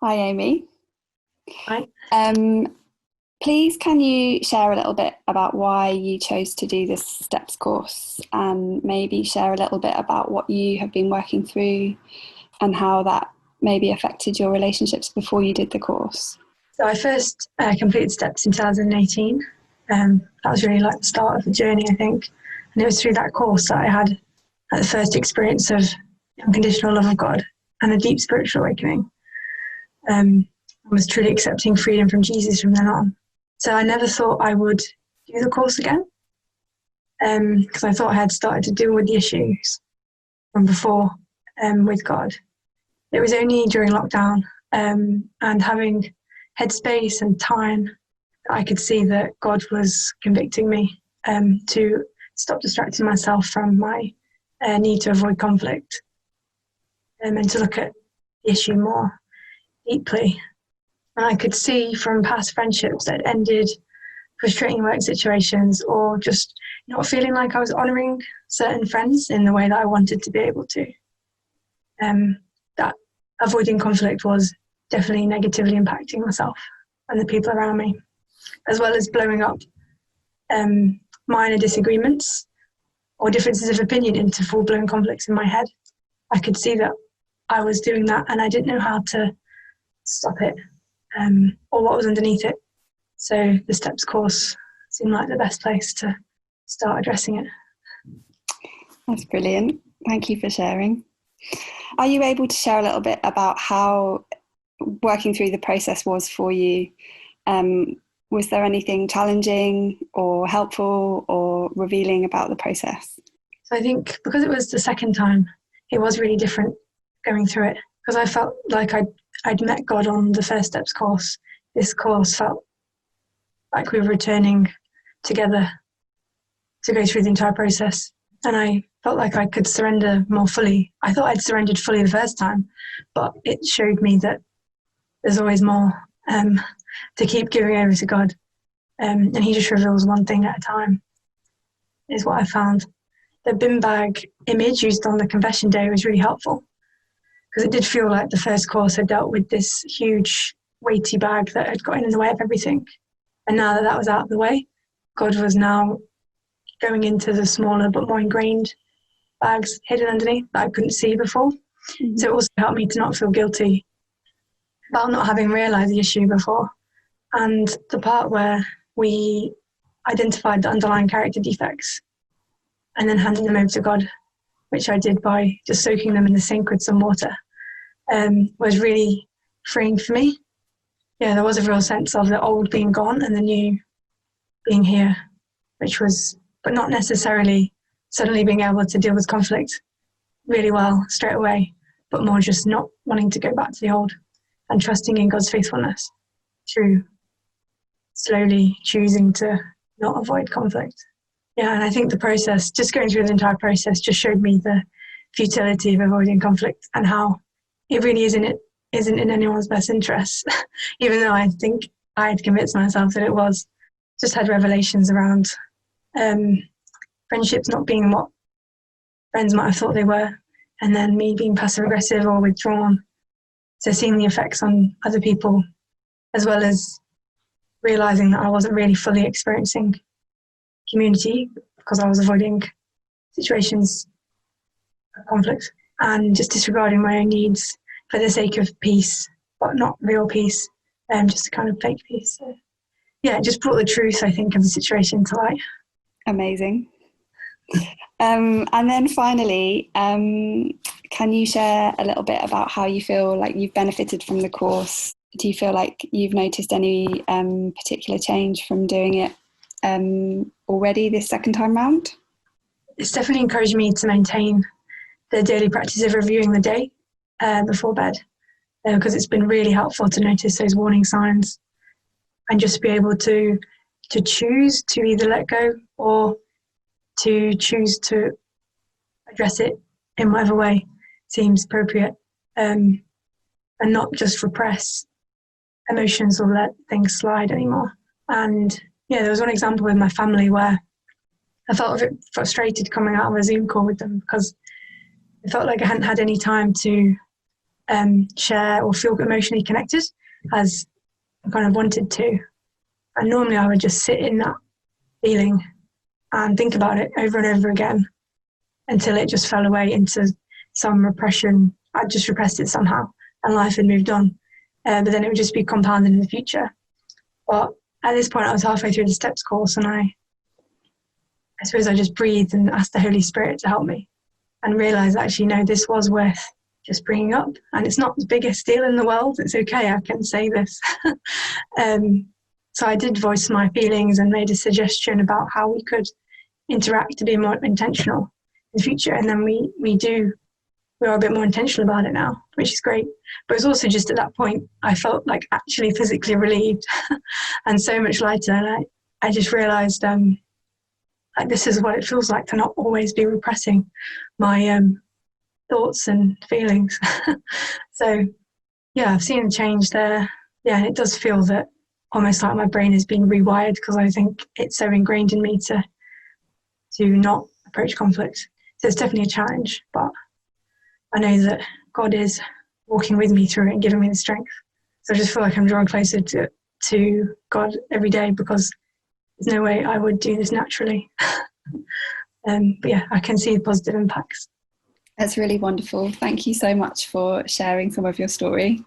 Hi, Amy. Right. Um, Please, can you share a little bit about why you chose to do this STEPS course and maybe share a little bit about what you have been working through and how that maybe affected your relationships before you did the course? So I first completed STEPS in 2018. That was really like the start of the journey, I think. And it was through that course that I had the first experience of the unconditional love of God and a deep spiritual awakening. I was truly accepting freedom from Jesus from then on. So I never thought I would do the course again because I thought I had started to deal with the issues from before with God. It was only during lockdown and having headspace and time that I could see that God was convicting me to stop distracting myself from my need to avoid conflict and to look at the issue more deeply. And I could see from past friendships that ended, frustrating work situations, or just not feeling like I was honouring certain friends in the way that I wanted to be able to. That avoiding conflict was definitely negatively impacting myself and the people around me, as well as blowing up minor disagreements or differences of opinion into full-blown conflicts in my head. I could see that I was doing that and I didn't know how to stop it or what was underneath it. So the STEPS course seemed like the best place to start addressing it. That's brilliant. Thank you for sharing. Are you able to share a little bit about how working through the process was for you? Was there anything challenging or helpful or revealing about the process? So I think because it was the second time, it was really different going through it because I felt like I'd met God on the first STEPS course. This course felt like we were returning together to go through the entire process. And I felt like I could surrender more fully. I thought I'd surrendered fully the first time, but it showed me that there's always more to keep giving over to God. And he just reveals one thing at a time, is what I found. The bin bag image used on the confession day was really helpful because it did feel like the first course had dealt with this huge, weighty bag that had gotten in the way of everything. And now that that was out of the way, God was now going into the smaller but more ingrained bags hidden underneath that I couldn't see before. Mm-hmm. So it also helped me to not feel guilty about not having realised the issue before. And the part where we identified the underlying character defects and then handing them over to God, which I did by just soaking them in the sink with some water, was really freeing for me. Yeah, there was a real sense of the old being gone and the new being here, which was, but not necessarily suddenly being able to deal with conflict really well straight away, but more just not wanting to go back to the old and trusting in God's faithfulness through slowly choosing to not avoid conflict. Yeah, and I think the process, just going through the entire process, just showed me the futility of avoiding conflict and how it really isn't in anyone's best interest, even though I think I had convinced myself that it was. Just had revelations around friendships not being what friends might have thought they were, and then me being passive-aggressive or withdrawn. So seeing the effects on other people, as well as realising that I wasn't really fully experiencing community because I was avoiding situations of conflict and just disregarding my own needs for the sake of peace, but not real peace, just a kind of fake peace. So, yeah, it just brought the truth, I think, of the situation to light. Amazing. And then finally, can you share a little bit about how you feel like you've benefited from the course? Do you feel like you've noticed any particular change from doing it already this second time round? It's definitely encouraged me to maintain the daily practice of reviewing the day before bed, because it's been really helpful to notice those warning signs and just be able to choose to either let go or to choose to address it in whatever way seems appropriate, and not just repress emotions or let things slide anymore. And yeah, there was one example with my family where I felt a bit frustrated coming out of a Zoom call with them because I felt like I hadn't had any time to share or feel emotionally connected as I kind of wanted to. And normally I would just sit in that feeling and think about it over and over again until it just fell away into some repression. I just repressed it somehow and life had moved on. But then it would just be compounded in the future. But at this point I was halfway through the steps course, and I suppose I just breathed and asked the Holy Spirit to help me and realised actually, no, this was worth just bringing up. And it's not the biggest deal in the world. It's okay, I can say this. So I did voice my feelings and made a suggestion about how we could interact to be more intentional in the future. And then we are a bit more intentional about it now, which is great. But it's also just at that point, I felt like actually physically relieved and so much lighter. And I just realised like this is what it feels like to not always be repressing my thoughts and feelings. So yeah, I've seen a change there. Yeah, it does feel that almost like my brain is being rewired, because I think it's so ingrained in me to not approach conflict. So it's definitely a challenge, but I know that God is walking with me through it and giving me the strength. So I just feel like I'm drawing closer to God every day, because there's no way I would do this naturally. But yeah, I can see the positive impacts. That's really wonderful. Thank you so much for sharing some of your story.